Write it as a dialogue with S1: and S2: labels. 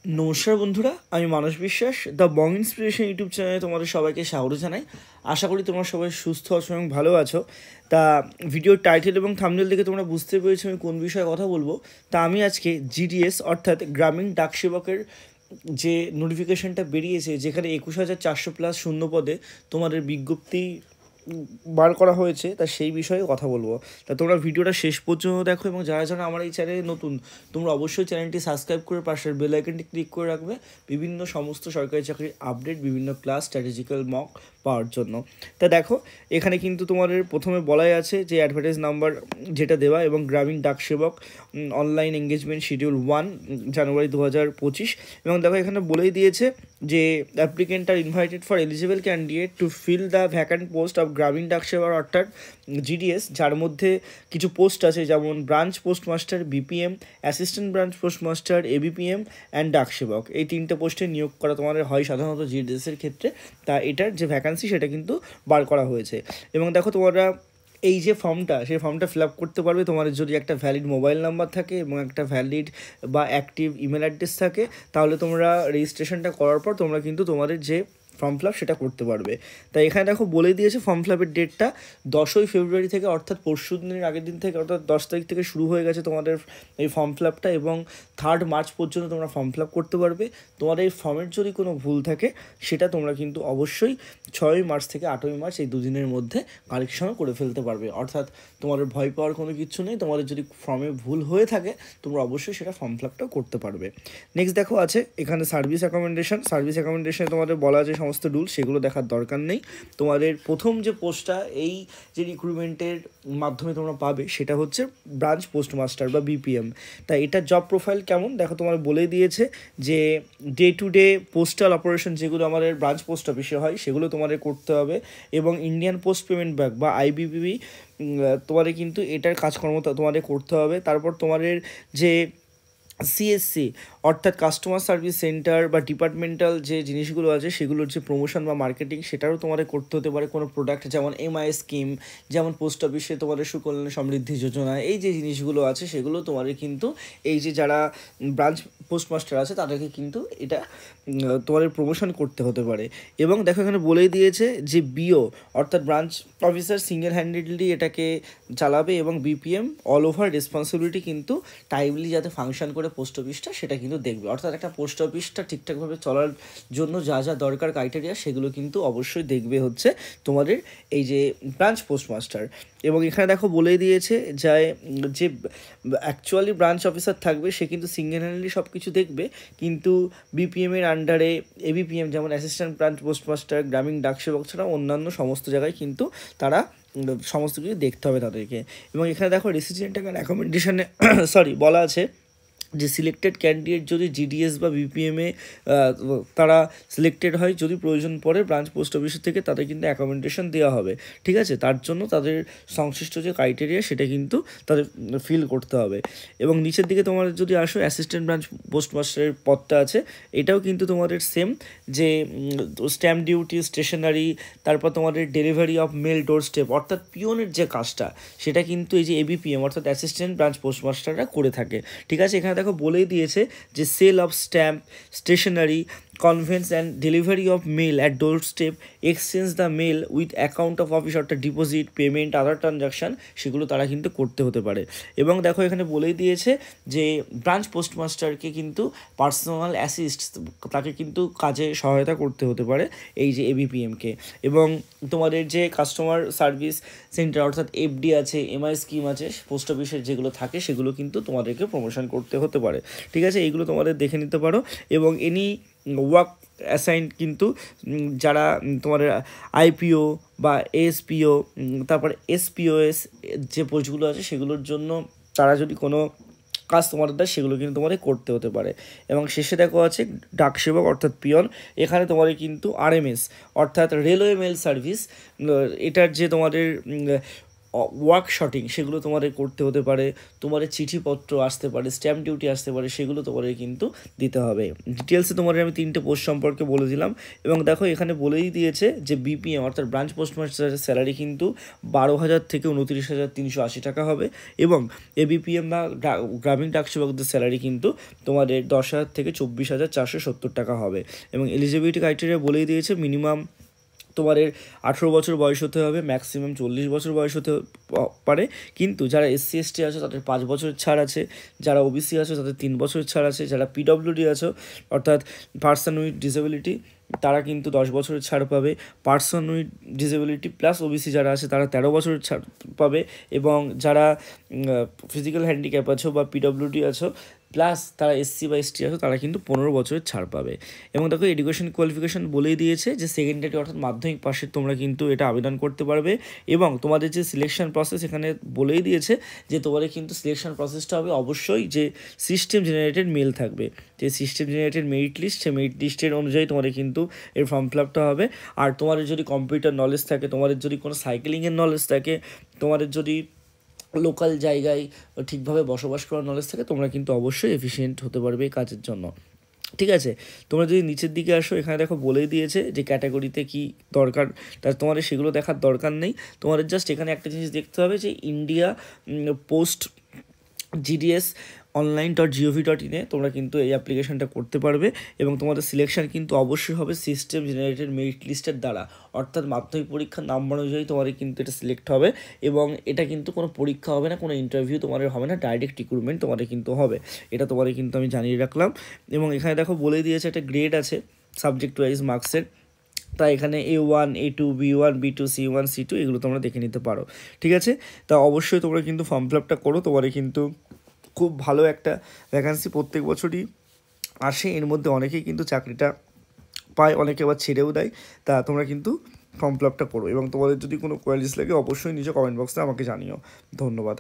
S1: নমস্কার বন্ধুরা, আমি মানস বিশ্বাস দ্য বং ইন্সপিরেশন ইউটিউব চ্যানেলে তোমাদের সবাইকে স্বাগত জানাই। আশা করি তোমরা সবাই সুস্থ আছো এবং ভালো আছো। তা ভিডিওর টাইটেল এবং থাম্বনেল দেখে তোমরা বুঝতে পেরেছো আমি কোন বিষয়ে কথা বলবো। তা আমি আজকে জিডিএস অর্থাৎ গ্রামীণ ডাক সেবকের যে নোটিফিকেশানটা বেরিয়েছে, যেখানে 21,400+ শূন্য পদে তোমাদের বিজ্ঞপ্তি বার করা হয়েছে, তা সেই বিষয়ে কথা বলবো। তা তোমরা ভিডিওটা শেষ পর্যন্ত দেখো, এবং যারা যারা আমার এই চ্যানেলে নতুন তোমরা অবশ্যই চ্যানেলটি সাবস্ক্রাইব করে পাশের বেল আইকনটি ক্লিক করে রাখবে বিভিন্ন সমস্ত সরকারি চাকরির আপডেট, বিভিন্ন ক্লাস, স্ট্র্যাটেজিক্যাল মক পাওয়ার জন্য। তা দেখো, এখানে কিন্তু তোমাদের প্রথমে বলাই আছে যে অ্যাডভার্টাইজ নাম্বার যেটা দেওয়া এবং গ্রামীণ ডাক সেবক অনলাইন এঙ্গেজমেন্ট শিডিউল 1 জানুয়ারি 2025। এবং দেখো এখানে বলেই দিয়েছে যে applicant are invited for eligible candidate to fill the vacant post of Gramin Dak সেবক অর্থাৎ জিডিএস, যার মধ্যে কিছু পোস্ট আছে যেমন branch postmaster BPM, assistant branch postmaster ABPM and ডাক সেবক। এই তিনটে পোস্টে নিয়োগ করা তোমাদের হয় সাধারণত জিডিএসের ক্ষেত্রে। তা এটার যে ভ্যাকান্সি সেটা কিন্তু বার করা হয়েছে। এবং দেখো তোমরা এই যে ফর্মটা, সেই ফর্মটা ফিল আপ করতে পারবে তোমাদের যদি একটা ভ্যালিড মোবাইল নাম্বার থাকে এবং একটা ভ্যালিড বা অ্যাক্টিভ ইমেল অ্যাড্রেস থাকে, তাহলে তোমরা রেজিস্ট্রেশনটা করার পর তোমরা কিন্তু তোমাদের যে ফর্ম ফিল আপ সেটা করতে পারবে। তাই এখানে দেখো বলে দিয়েছে ফর্ম ফিল আপের ডেটটা 10ই ফেব্রুয়ারি থেকে, অর্থাৎ পরশু দিনের আগের দিন থেকে, অর্থাৎ 10 তারিখ থেকে শুরু হয়ে গেছে তোমাদের এই ফর্ম ফিল আপটা, এবং 3 মার্চ পর্যন্ত তোমরা ফর্ম ফিল আপ করতে পারবে। তোমাদের এই ফর্মের যদি কোনো ভুল থাকে সেটা তোমরা কিন্তু অবশ্যই 6ই মার্চ থেকে 8ই মার্চ এই দুদিনের মধ্যে কারেকশনও করে ফেলতে পারবে। অর্থাৎ তোমাদের ভয় পাওয়ার কোনো কিছু নেই। তোমাদের যদি ফর্মে ভুল হয়ে থাকে তোমরা অবশ্যই সেটা ফর্ম ফিল আপটাও করতে পারবে। নেক্সট দেখো আছে এখানে সার্ভিস অ্যাকোমোডেশনে তোমাদের বলা যে সমস্ত রুল, সেগুলো দেখার দরকার নেই। তোমাদের প্রথম যে পোস্টটা এই যে রিক্রুটমেন্টের মাধ্যমে তোমরা পাবে সেটা হচ্ছে ব্রাঞ্চ পোস্টমাস্টার বা বিপিএম। তাই এটা জব প্রোফাইল কেমন দেখো, তোমার বলে দিয়েছে যে day to day postal operation যেগুলো আমাদের ব্রাঞ্চ পোস্ট অফিসে হয় সেগুলো তোমাদের করতে হবে, এবং ইন্ডিয়ান পোস্ট পেমেন্ট ব্যাংক বা আইবিপিবি তোমাদের কিন্তু এটার কাজকর্ম তোমাদের করতে হবে। তারপর তোমাদের যে সিএসসি অর্থাৎ কাস্টমার সার্ভিস সেন্টার বা ডিপার্টমেন্টাল যে জিনিসগুলো আছে সেগুলোর যে প্রমোশন বা মার্কেটিং সেটারও তোমাদের করতে হতে পারে। কোনো প্রোডাক্ট যেমন এমআই স্কিম, যেমন পোস্ট অফিসে তোমাদের সুকল্যাণ সমৃদ্ধি যোজনা, এই যে জিনিসগুলো আছে সেগুলো তোমাদের কিন্তু এই যে যারা ব্রাঞ্চ পোস্টমাস্টার আছে তাদেরকে কিন্তু এটা তোমাদের প্রমোশন করতে হতে পারে। এবং দেখো এখানে বলেই দিয়েছে যে বিও অর্থাৎ ব্রাঞ্চ অফিসার সিঙ্গেল হ্যান্ডেডলি এটাকে চালাবে, এবং বিপিএম অল ওভার রেসপন্সিবিলিটি কিন্তু টাইমলি যাতে ফাংশন করে পোস্ট অফিসটা সেটা কিন্তু দেখবে। অর্থাৎ একটা পোস্ট অফিসটা ঠিকঠাকভাবে চলার জন্য যা যা দরকার ক্রাইটেরিয়া সেগুলো কিন্তু অবশ্যই দেখবে হচ্ছে তোমাদের এই যে ব্রাঞ্চ পোস্টমাস্টার। এবং এখানে দেখো বলে দিয়েছে যে অ্যাকচুয়ালি ব্রাঞ্চ অফিসার থাকবে সে কিন্তু সিঙ্গেল হ্যান্ডলি সব কিছু দেখবে, কিন্তু বিপিএমের আন্ডারে এবিপিএম যেমন অ্যাসিস্ট্যান্ট ব্রাঞ্চ পোস্টমাস্টার, গ্রামীণ ডাক সেবক ছাড়া অন্যান্য সমস্ত জায়গায় কিন্তু তারা সমস্ত কিছু দেখতে হবে তাদেরকে। এবং এখানে দেখো রেসিডেন্ট অ্যাকোমোডেশনে বলা আছে যে সিলেক্টেড ক্যান্ডিডেট যদি জিডিএস বা বিপিএমে তারা সিলেক্টেড হয়, যদি প্রয়োজন পড়ে ব্রাঞ্চ পোস্ট অফিসের থেকে তাদের কিন্তু অ্যাকোমোডেশন দেওয়া হবে। ঠিক আছে, তার জন্য তাদের সংশ্লিষ্ট যে ক্রাইটেরিয়া সেটা কিন্তু তাদের ফিল করতে হবে। এবং নিচের দিকে তোমাদের যদি আসো অ্যাসিস্ট্যান্ট ব্রাঞ্চ পোস্টমাস্টারের পদটা আছে, এটাও কিন্তু তোমাদের সেম, যে স্ট্যাম্প ডিউটি, স্টেশনারি, তারপর তোমাদের delivery of mail doorstep অর্থাৎ পিওনের যে কাজটা সেটা কিন্তু এই যে এবিপিএম অর্থাৎ অ্যাসিস্ট্যান্ট ব্রাঞ্চ পোস্টমাস্টাররা করে থাকে। ঠিক আছে, এখানে দেখো বলেই দিয়েছে যে sale of stamp, stationery, conveyance and delivery of mail at doorstep, exchange the mail with account of office অর্থাৎ ডিপোজিট, পেমেন্ট, আদার ট্রানজাকশান সেগুলো তারা কিন্তু করতে হতে পারে। এবং দেখো এখানে বলেই দিয়েছে যে ব্রাঞ্চ পোস্টমাস্টারকে কিন্তু পার্সোনাল অ্যাসিস্ট তাকে কিন্তু কাজে সহায়তা করতে হতে পারে এই যে এবিপিএমকে। এবং তোমাদের যে কাস্টমার সার্ভিস সেন্টার অর্থাৎ এফডি আছে, এমআই স্কিম আছে, পোস্ট অফিসের যেগুলো থাকে সেগুলো কিন্তু তোমাদেরকে প্রমোশন করতে হতে পারে। ঠিক আছে, এইগুলো তোমাদের দেখে নিতে পারো। এবং এনি ওয়ার্ক অ্যাসাইন কিন্তু যারা তোমাদের আইপিও বা এসপিও, তারপর এসপিওএস যে পোস্টগুলো আছে সেগুলোর জন্য তারা যদি কোনো কাজ তোমাদের দেয় সেগুলো কিন্তু তোমাদের করতে হতে পারে। এবং শেষে দেখো আছে ডাক সেবক অর্থাৎ পিয়ন, এখানে তোমাদের কিন্তু আরএমএস অর্থাৎ রেলওয়ে মেল সার্ভিস, এটার যে তোমাদের ওয়ার্ক শটিং সেগুলো তোমাদের করতে হতে পারে, তোমাদের চিঠিপত্র আসতে পারে, স্ট্যাম্প ডিউটি আসতে পারে, সেগুলো তোমাদের কিন্তু দিতে হবে। ডিটেলসে তোমাদের আমি 3টে পোস্ট সম্পর্কে বলে দিলাম। এবং দেখো এখানে বলেই দিয়েছে যে বিপিএম অর্থাৎ ব্রাঞ্চ পোস্টমাস্টারের স্যালারি কিন্তু 12,000 থেকে 29,380 টাকা হবে, এবং এবিপিএম বা গ্রামীণ ডাকসেবকদের স্যালারি কিন্তু তোমাদের 10,000 থেকে 24,470 টাকা হবে। এবং এলিজিবিলিটি ক্রাইটেরিয়া বলেই দিয়েছে মিনিমাম তোমাদের 18 বছর বয়স হতে হবে, ম্যাক্সিমাম 40 বছর বয়স হতে পারে। কিন্তু যারা এসসি এসটি আছে তাদের 5 বছরের ছাড় আছে, যারা ওবিসি আছে তাদের 3 বছরের ছাড় আছে, যারা পিডব্লিউডি আছে অর্থাৎ পার্সন উইথ ডিসেবিলিটি তারা কিন্তু 10 বছরের ছাড় পাবে, person with disability plus OBC যারা আছে তারা 13 বছরের ছাড় পাবে, এবং যারা ফিজিক্যাল হ্যান্ডিক্যাপ আছো বা পিডব্লিউডি আছো প্লাস তারা এসসি বা এসটি আছো তারা কিন্তু 15 বছরের ছাড় পাবে। এবং দেখো এডুকেশন কোয়ালিফিকেশান বলেই দিয়েছে যে সেকেন্ডারি অর্থাৎ মাধ্যমিক পাশের তোমরা কিন্তু এটা আবেদন করতে পারবে। এবং তোমাদের যে সিলেকশন প্রসেস এখানে বলেই দিয়েছে যে তোমাদের কিন্তু সিলেকশন প্রসেসটা হবে অবশ্যই যে সিস্টেম জেনারেটেড মেল থাকবে, যে সিস্টেম জেনারেটেড মেরিট লিস্ট, সেই মেরিট লিস্টের অনুযায়ী তোমাদের কিন্তু এর ফর্ম ফিল আপটা হবে। আর তোমাদের যদি কম্পিউটার নলেজ থাকে, তোমাদের যদি কোনো সাইকেলিংয়ের নলেজ থাকে, তোমাদের যদি লোকাল জায়গায় ঠিকভাবে বসবাস করার নলেজ থাকে, তোমরা কিন্তু অবশ্যই এফিশিয়েন্ট হতে পারবে এই কাজের জন্য। ঠিক আছে, তোমরা যদি নিচের দিকে আসো এখানে দেখো বলেই দিয়েছে যে ক্যাটাগরিতে কি দরকার, তার তোমাদের সেগুলো দেখার দরকার নেই। তোমাদের জাস্ট এখানে একটা জিনিস দেখতে হবে যে ইন্ডিয়া পোস্ট জিডিএস online.gov.in তোমরা কিন্তু এই অ্যাপ্লিকেশনটা করতে পারবে। এবং তোমাদের সিলেকশন কিন্তু অবশ্যই হবে সিস্টেম জেনারেটেড মেরিট লিস্টের দ্বারা, অর্থাৎ মাধ্যমিক পরীক্ষার নাম্বার অনুযায়ী তোমাদের কিন্তু এটা সিলেক্ট হবে। এবং এটা কিন্তু কোনো পরীক্ষা হবে না, কোনো ইন্টারভিউ তোমাদের হবে না, ডাইরেক্ট রিক্রুটমেন্ট তোমাদের কিন্তু হবে। এটা তোমাদের কিন্তু আমি জানিয়ে রাখলাম। এবং এখানে দেখো বলে দিয়েছে একটা গ্রেড আছে সাবজেক্ট ওয়াইজ মার্কসের, তাই এখানে A1 A2 B1 B2 C1 C2 এগুলো তোমরা দেখে নিতে পারো। ঠিক আছে, তা অবশ্যই তোমরা কিন্তু ফর্ম ফিল আপটা করো, তোমাদের কিন্তু খুব ভালো একটা ভ্যাকান্সি প্রত্যেক বছরই আসে, এর মধ্যে অনেকেই কিন্তু চাকরিটা পায়, অনেকে আবার ছেড়েও দেয়। তা তোমরা কিন্তু ফর্ম ফিল আপটা করো, এবং তোমাদের যদি কোনো কোয়ারিজ লাগে অবশ্যই নিচে কমেন্ট বক্সে আমাকে জানিও। ধন্যবাদ।